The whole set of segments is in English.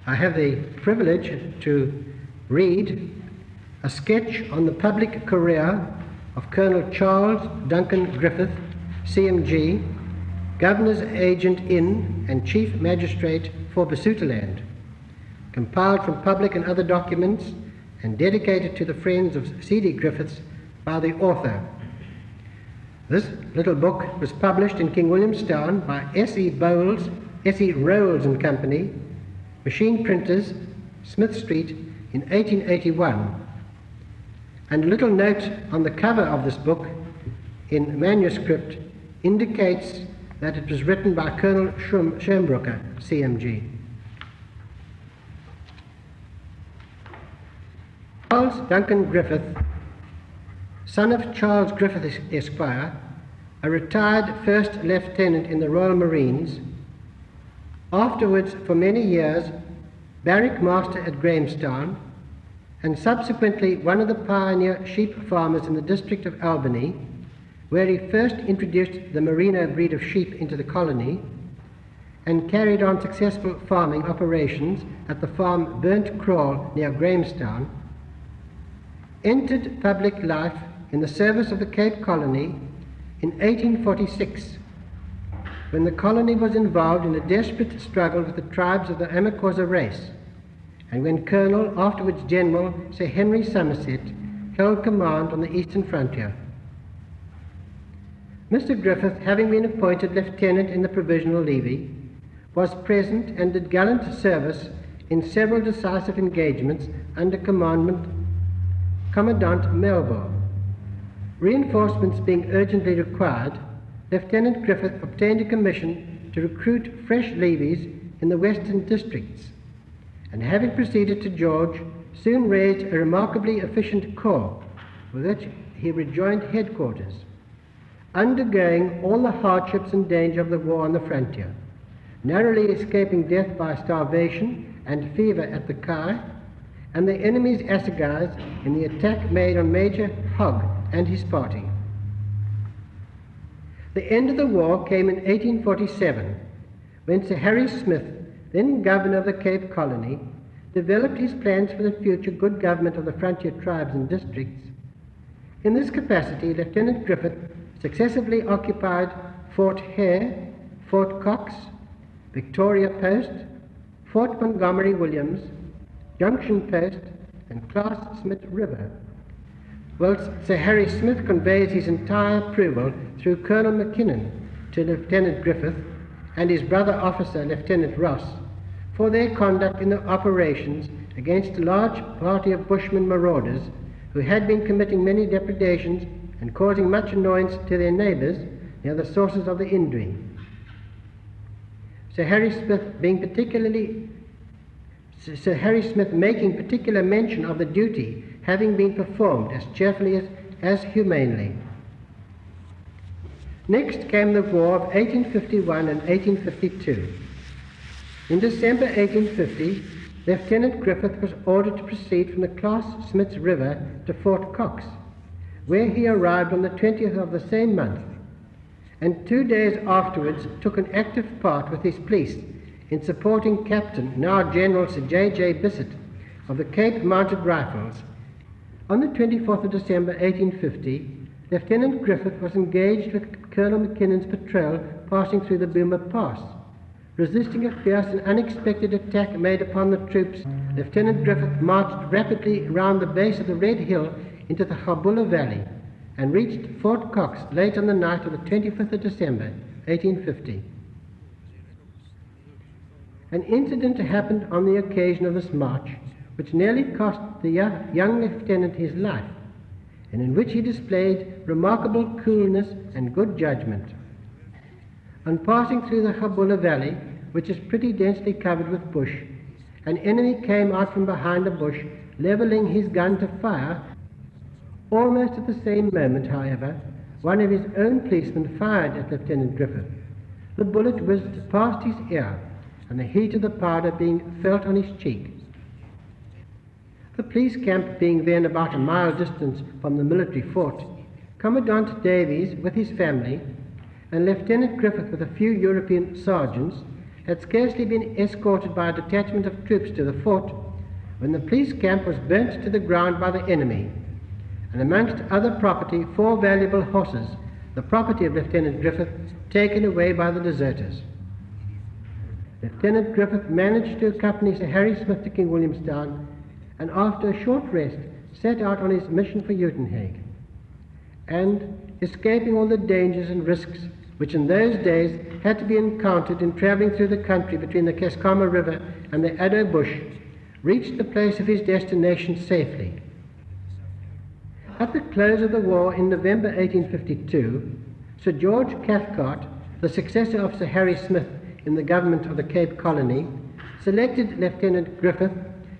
I have the privilege to read a sketch on the public career of Colonel Charles Duncan Griffith, CMG, Governor's Agent in and Chief Magistrate for Basutoland, compiled from public and other documents and dedicated to the friends of C.D. Griffiths by the author. This little book was published in King Williamstown by S.E. Rolls and Company, machine printers, Smith Street, in 1881. And a little note on the cover of this book in manuscript indicates that it was written by Colonel Schirmbrucker, CMG. Charles Duncan Griffith, son of Charles Griffith Esquire, a retired first lieutenant in the Royal Marines, afterwards for many years barrack master at Grahamstown, and subsequently one of the pioneer sheep farmers in the district of Albany, where he first introduced the merino breed of sheep into the colony and carried on successful farming operations at the farm Burnt Crawl near Grahamstown, entered public life in the service of the Cape Colony in 1846, when the colony was involved in a desperate struggle with the tribes of the Amakosa race, and when Colonel, afterwards General, Sir Henry Somerset held command on the eastern frontier. Mr. Griffith, having been appointed lieutenant in the Provisional Levy, was present and did gallant service in several decisive engagements under Commandant Melbourne. Reinforcements being urgently required, Lieutenant Griffith obtained a commission to recruit fresh levies in the western districts, and having proceeded to George, soon raised a remarkably efficient corps, with which he rejoined headquarters, undergoing all the hardships and danger of the war on the frontier, narrowly escaping death by starvation and fever at the Kai, and the enemy's assegais in the attack made on Major Hogg and his party. The end of the war came in 1847, when Sir Harry Smith, then governor of the Cape Colony, developed his plans for the future good government of the frontier tribes and districts. In this capacity, Lieutenant Griffith successively occupied Fort Hare, Fort Cox, Victoria Post, Fort Montgomery Williams, Junction Post, and Claas Smith River, whilst Sir Harry Smith conveys his entire approval through Colonel McKinnon to Lieutenant Griffith and his brother officer, Lieutenant Ross, for their conduct in the operations against a large party of Bushmen marauders who had been committing many depredations and causing much annoyance to their neighbours near the sources of the Indri. Sir Harry Smith making particular mention of the duty having been performed as cheerfully as humanely. Next came the war of 1851 and 1852. In December 1850, Lieutenant Griffith was ordered to proceed from the Claas Smith River to Fort Cox, where he arrived on the 20th of the same month, and 2 days afterwards took an active part with his police in supporting Captain, now General Sir J.J. Bissett, of the Cape Mounted Rifles. On the 24th of December 1850, Lieutenant Griffith was engaged with Colonel McKinnon's patrol passing through the Boomer Pass. Resisting a fierce and unexpected attack made upon the troops, Lieutenant Griffith marched rapidly round the base of the Red Hill into the Habulla Valley and reached Fort Cox late on the night of the 25th of December 1850. An incident happened on the occasion of this march which nearly cost the young lieutenant his life, and in which he displayed remarkable coolness and good judgment. On passing through the Habulla Valley, which is pretty densely covered with bush, an enemy came out from behind a bush, levelling his gun to fire. Almost at the same moment, however, one of his own policemen fired at Lieutenant Griffith. The bullet whizzed past his ear, and the heat of the powder being felt on his cheek. The police camp being then about a mile distant from the military fort, Commandant Davies with his family, and Lieutenant Griffith with a few European sergeants, had scarcely been escorted by a detachment of troops to the fort when the police camp was burnt to the ground by the enemy, and amongst other property 4 valuable horses, the property of Lieutenant Griffith, taken away by the deserters. Lieutenant Griffith managed to accompany Sir Harry Smith to King Williamstown, and after a short rest set out on his mission for Uitenhage, and escaping all the dangers and risks which in those days had to be encountered in travelling through the country between the Keiskamma River and the Addo Bush, reached the place of his destination safely. At the close of the war in November 1852, Sir George Cathcart, the successor of Sir Harry Smith in the government of the Cape Colony, selected Lieutenant Griffith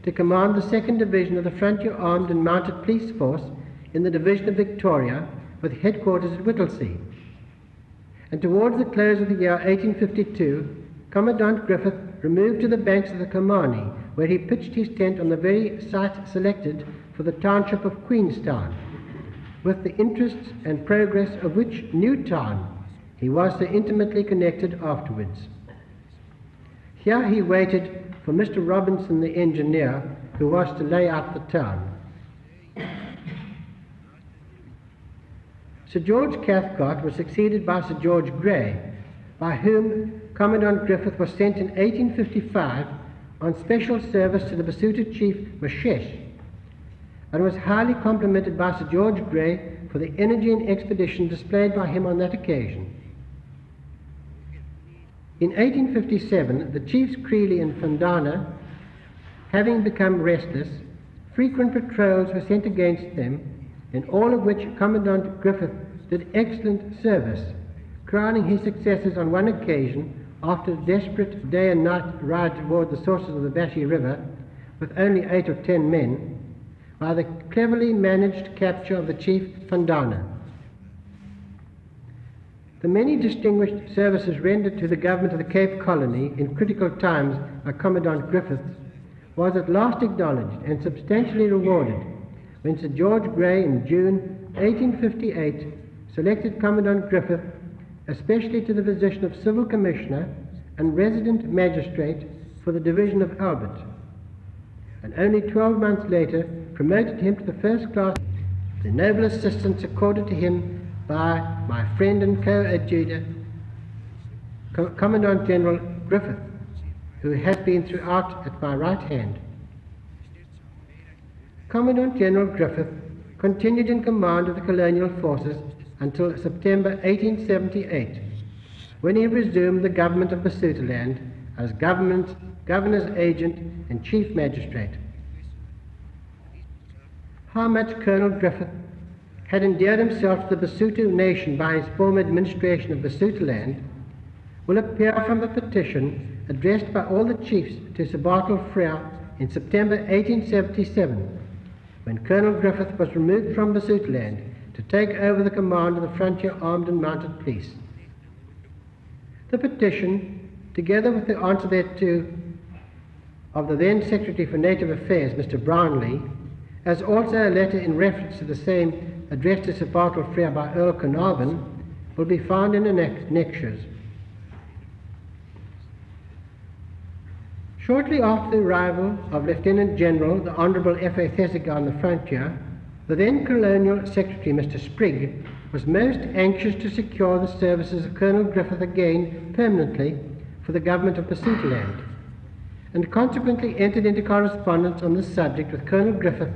to command the 2nd Division of the Frontier Armed and Mounted Police Force in the Division of Victoria, with headquarters at Whittlesea. And towards the close of the year 1852, Commandant Griffith removed to the banks of the Kamani, where he pitched his tent on the very site selected for the township of Queenstown, with the interests and progress of which new town he was so intimately connected afterwards. Here he waited for Mr. Robinson the engineer, who was to lay out the town. Sir George Cathcart was succeeded by Sir George Grey, by whom Commandant Griffith was sent in 1855 on special service to the Basuto chief Moshesh, and was highly complimented by Sir George Grey for the energy and expedition displayed by him on that occasion. In 1857, the chiefs Creeley and Fundana, having become restless, frequent patrols were sent against them, in all of which Commandant Griffith did excellent service, crowning his successes on one occasion, after a desperate day and night ride toward the sources of the Bashi River, with only 8 or 10 men, by the cleverly managed capture of the chief Fundana. The many distinguished services rendered to the government of the Cape Colony in critical times by Commandant Griffith was at last acknowledged and substantially rewarded when Sir George Grey in June 1858 selected Commandant Griffith especially to the position of Civil Commissioner and Resident Magistrate for the Division of Albert, and only 12 months later promoted him to the first class, the noble assistance accorded to him by my friend and co-adjutor, Commandant General Griffith, who has been throughout at my right hand. Commandant General Griffith continued in command of the colonial forces until September 1878, when he resumed the government of Basutoland as governor's agent and chief magistrate. How much Colonel Griffith had endeared himself to the Basuto nation by his former administration of Basutoland will appear from a petition addressed by all the chiefs to Sir Bartle Frere in September 1877, when Colonel Griffith was removed from Basutoland to take over the command of the Frontier Armed and Mounted Police. The petition, together with the answer thereto of the then Secretary for Native Affairs, Mr. Brownlee, as also a letter in reference to the same addressed to Sir Bartle Frere by Earl Carnarvon, will be found in the annexures. Shortly after the arrival of Lieutenant General the Honourable F.A. Thesiger on the frontier, the then Colonial Secretary, Mr. Sprigg, was most anxious to secure the services of Colonel Griffith again permanently for the government of Basutoland, and consequently entered into correspondence on this subject with Colonel Griffith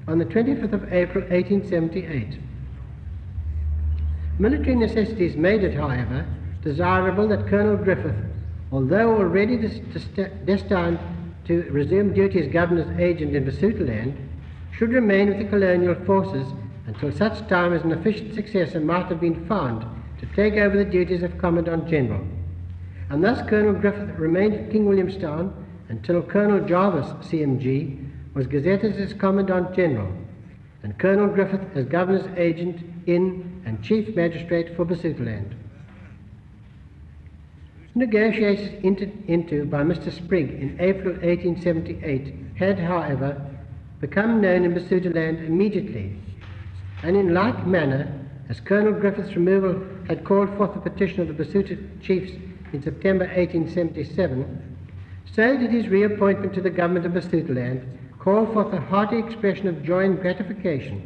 on the 25th of April 1878. Military necessities made it, however, desirable that Colonel Griffith, although already destined to resume duty as governor's agent in Basutoland, should remain with the colonial forces until such time as an efficient successor might have been found to take over the duties of Commandant General. And thus Colonel Griffith remained at King Williamstown until Colonel Jarvis, CMG, was gazetted as Commandant General, and Colonel Griffith as Governor's Agent in and Chief Magistrate for Basutoland. Negotiations entered into by Mr. Sprigg in April 1878 had, however, become known in Basutoland immediately, and in like manner as Colonel Griffith's removal had called forth the petition of the Basuto chiefs in September 1877, so did his reappointment to the government of Basutoland call forth a hearty expression of joy and gratification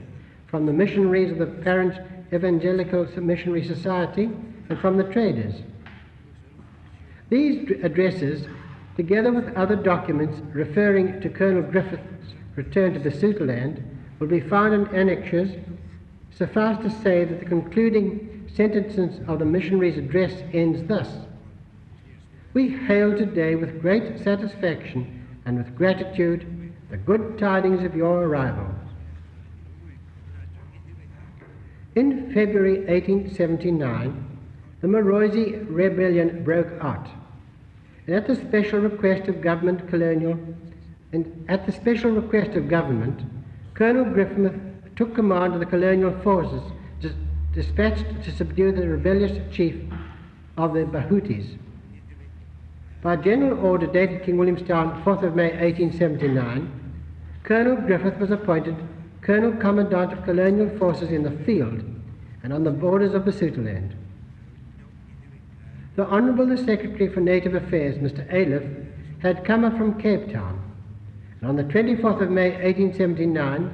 from the missionaries of the parent Evangelical Missionary Society and from the traders. These addresses, together with other documents referring to Colonel Griffith's return to Basutoland, will be found in annexures. Suffice to say that the concluding sentences of the missionary's address ends thus: "We hail today with great satisfaction and with gratitude the good tidings of your arrival." In February 1879, the Moroisi Rebellion broke out, and at the special request of government, Colonel Griffith took command of the colonial forces dispatched to subdue the rebellious chief of the Bahutis. By general order dated King Williamstown, 4th of May 1879, Colonel Griffith was appointed Colonel Commandant of Colonial Forces in the field and on the borders of Basutoland. The Honourable the Secretary for Native Affairs, Mr. Ailiff, had come up from Cape Town, and on the 24th of May 1879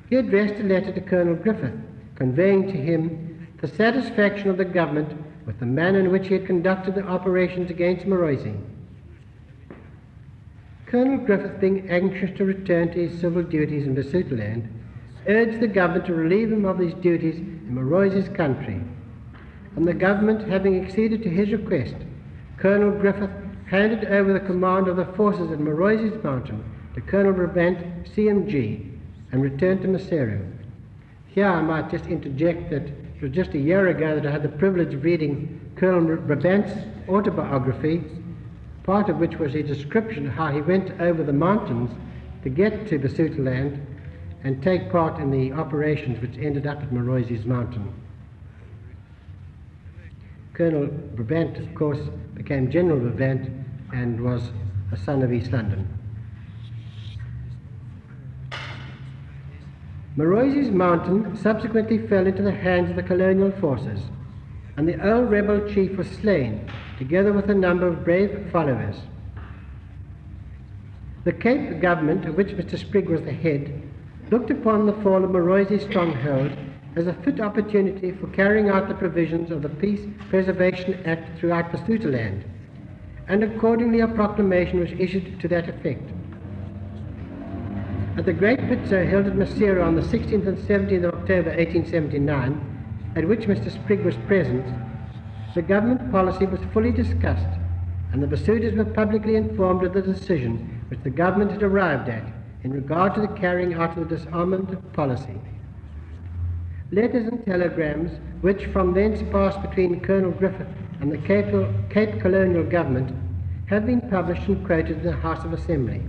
he addressed a letter to Colonel Griffith, conveying to him the satisfaction of the government with the manner in which he had conducted the operations against Moroisi. Colonel Griffith, being anxious to return to his civil duties in Basutoland, urged the government to relieve him of these duties in Moroisi's country, and the government having acceded to his request, Colonel Griffith handed over the command of the forces at Moroisi's Mountain to Colonel Brabant, CMG, and returned to Maseru. Here I might just interject that it was just a year ago that I had the privilege of reading Colonel Brabant's autobiography, part of which was a description of how he went over the mountains to get to Basutoland and take part in the operations which ended up at Moroisi's Mountain. Colonel Brabant, of course, became General Brabant and was a son of East London. Moroisi's Mountain subsequently fell into the hands of the colonial forces, and the old rebel chief was slain, together with a number of brave followers. The Cape government, of which Mr. Sprigg was the head, looked upon the fall of Moroisi's stronghold as a fit opportunity for carrying out the provisions of the Peace Preservation Act throughout Basutoland, and accordingly a proclamation was issued to that effect. At the Great Pitso held at Maseru on the 16th and 17th of October 1879, at which Mr. Sprigg was present, the government policy was fully discussed, and the Basutos were publicly informed of the decision which the government had arrived at in regard to the carrying out of the disarmament policy. Letters and telegrams, which from thence passed between Colonel Griffith and the Cape Colonial Government, have been published and quoted in the House of Assembly.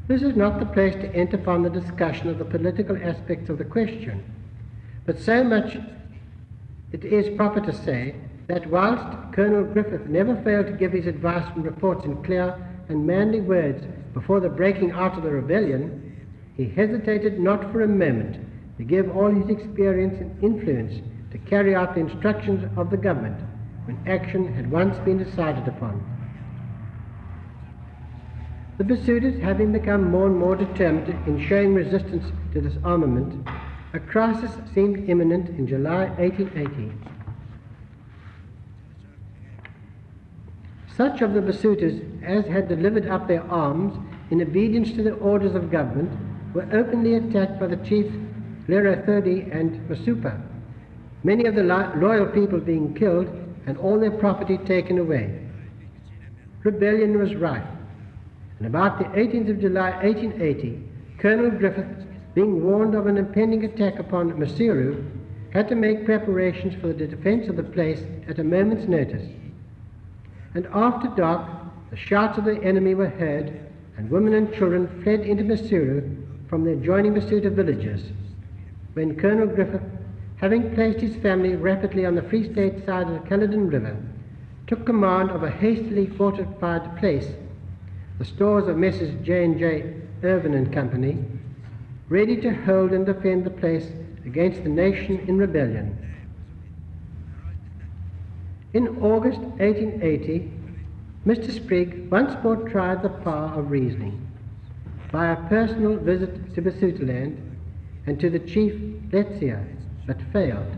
This is not the place to enter upon the discussion of the political aspects of the question, but so much it is proper to say that whilst Colonel Griffith never failed to give his advice and reports in clear and manly words before the breaking out of the rebellion, he hesitated not for a moment to give all his experience and influence to carry out the instructions of the government when action had once been decided upon. The Basutos, having become more and more determined in showing resistance to this armament, a crisis seemed imminent in July 1880. Such of the Basutos as had delivered up their arms in obedience to the orders of government were openly attacked by the chiefs Lero Thodi and Masupa, many of the loyal people being killed and all their property taken away. Rebellion was rife, and about the 18th of July 1880, Colonel Griffith, being warned of an impending attack upon Maseru, had to make preparations for the defence of the place at a moment's notice. And after dark, the shouts of the enemy were heard, and women and children fled into Maseru from the adjoining Basuto villages, when Colonel Griffith, having placed his family rapidly on the Free State side of the Caledon River, took command of a hastily fortified place, the stores of Messrs. J&J Irvin and Company, ready to hold and defend the place against the nation in rebellion. In August 1880, Mr. Sprigg once more tried the power of reasoning by a personal visit to Basutoland and to the chief Letsia, but failed.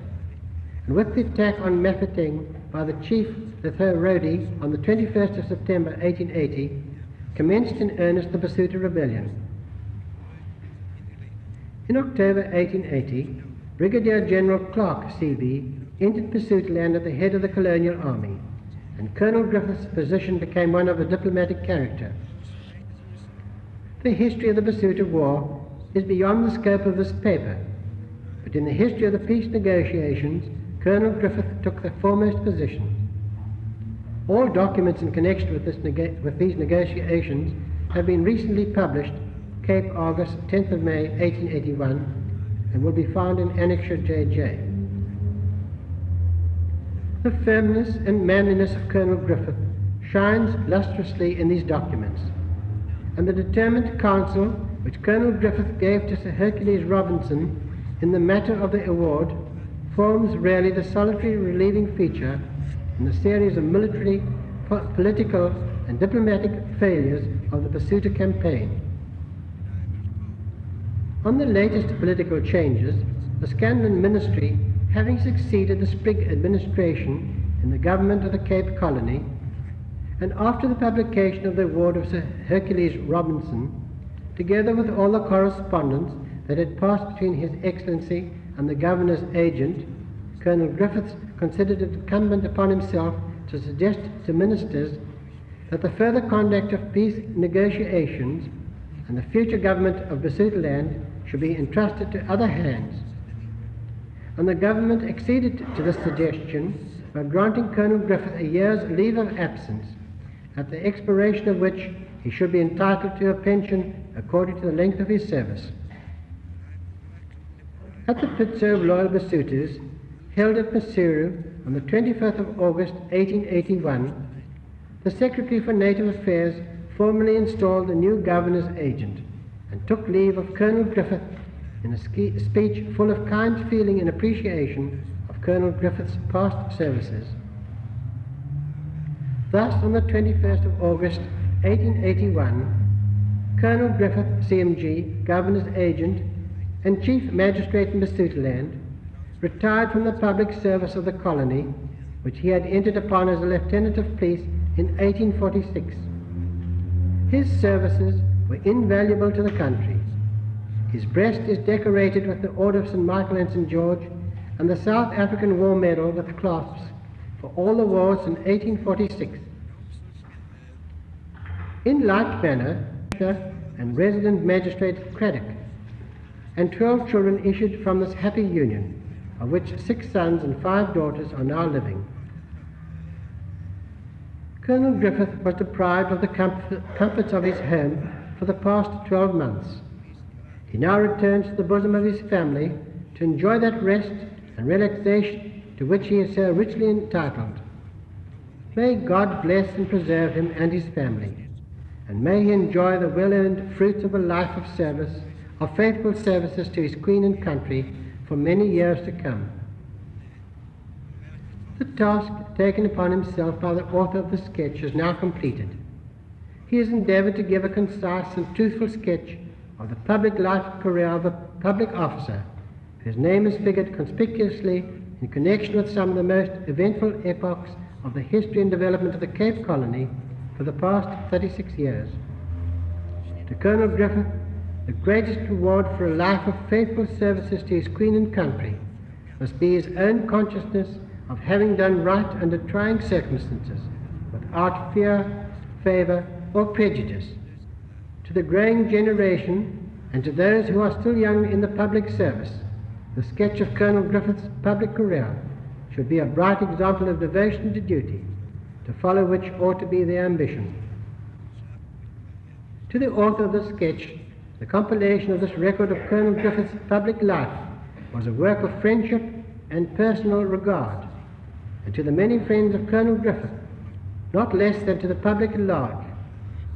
And with the attack on Mafeking by the chief Letho Rodi on the 21st of September 1880, commenced in earnest the Basuto Rebellion. In October 1880, Brigadier General Clark, C.B., entered Basutoland at the head of the colonial army, and Colonel Griffith's position became one of a diplomatic character. The history of the Basuto War is beyond the scope of this paper, but in the history of the peace negotiations, Colonel Griffith took the foremost position. All documents in connection with these negotiations have been recently published, Cape Argus, 10th of May 1881, and will be found in Annexure JJ. The firmness and manliness of Colonel Griffith shines lustrously in these documents, and the determined counsel which Colonel Griffith gave to Sir Hercules Robinson in the matter of the award forms really the solitary relieving feature in the series of military, political and diplomatic failures of the Basuto campaign. On the latest political changes, the Scanlon Ministry, having succeeded the Sprigg administration in the government of the Cape Colony, and after the publication of the award of Sir Hercules Robinson, together with all the correspondence that had passed between His Excellency and the Governor's agent, Colonel Griffiths considered it incumbent upon himself to suggest to ministers that the further conduct of peace negotiations and the future government of Basutoland should be entrusted to other hands. And the government acceded to this suggestion by granting Colonel Griffith a year's leave of absence, at the expiration of which he should be entitled to a pension according to the length of his service. At the Pitso Loyal Basutos, held at Maseru on the 21st of August 1881, the Secretary for Native Affairs formally installed the new Governor's agent and took leave of Colonel Griffith in a speech full of kind feeling and appreciation of Colonel Griffith's past services. Thus, on the 21st of August 1881, Colonel Griffith, CMG, Governor's agent and Chief Magistrate in Basutoland, retired from the public service of the colony, which he had entered upon as a Lieutenant of Police in 1846. His services were invaluable to the country. His breast is decorated with the Order of St. Michael and St. George and the South African War Medal with clasps for all the wars in 1846. In like manner, and Resident Magistrate Craddock, and 12 children issued from this happy union, of which 6 sons and 5 daughters are now living. Colonel Griffith was deprived of the comforts of his home for the past 12 months. He now returns to the bosom of his family to enjoy that rest and relaxation to which he is so richly entitled. May God bless and preserve him and his family, and may he enjoy the well-earned fruits of a life of service, of faithful services to his Queen and country for many years to come. The task taken upon himself by the author of the sketch is now completed. He has endeavoured to give a concise and truthful sketch of the public life and career of a public officer whose name has figured conspicuously in connection with some of the most eventful epochs of the history and development of the Cape Colony for the past 36 years. To Colonel Griffith, the greatest reward for a life of faithful services to his Queen and country must be his own consciousness of having done right under trying circumstances, without fear, favour, or prejudice. To the growing generation, and to those who are still young in the public service, the sketch of Colonel Griffith's public career should be a bright example of devotion to duty, to follow which ought to be their ambition. To the author of the sketch, the compilation of this record of Colonel Griffith's public life was a work of friendship and personal regard, and to the many friends of Colonel Griffith, not less than to the public at large,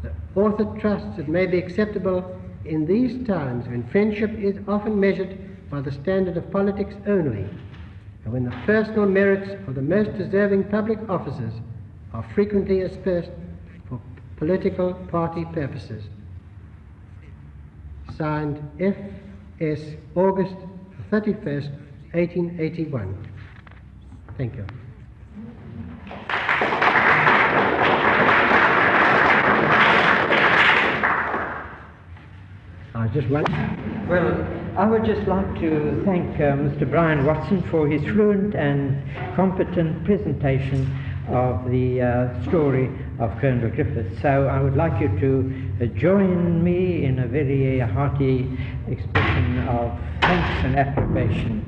the author trusts it may be acceptable in these times when friendship is often measured by the standard of politics only, and when the personal merits of the most deserving public officers are frequently aspersed for political party purposes. Signed F.S. August 31st, 1881. Thank you. Well, I would just like to thank Mr. Brian Watson for his fluent and competent presentation of the story of Colonel Griffith. So I would like you to join me in a very hearty expression of thanks and approbation.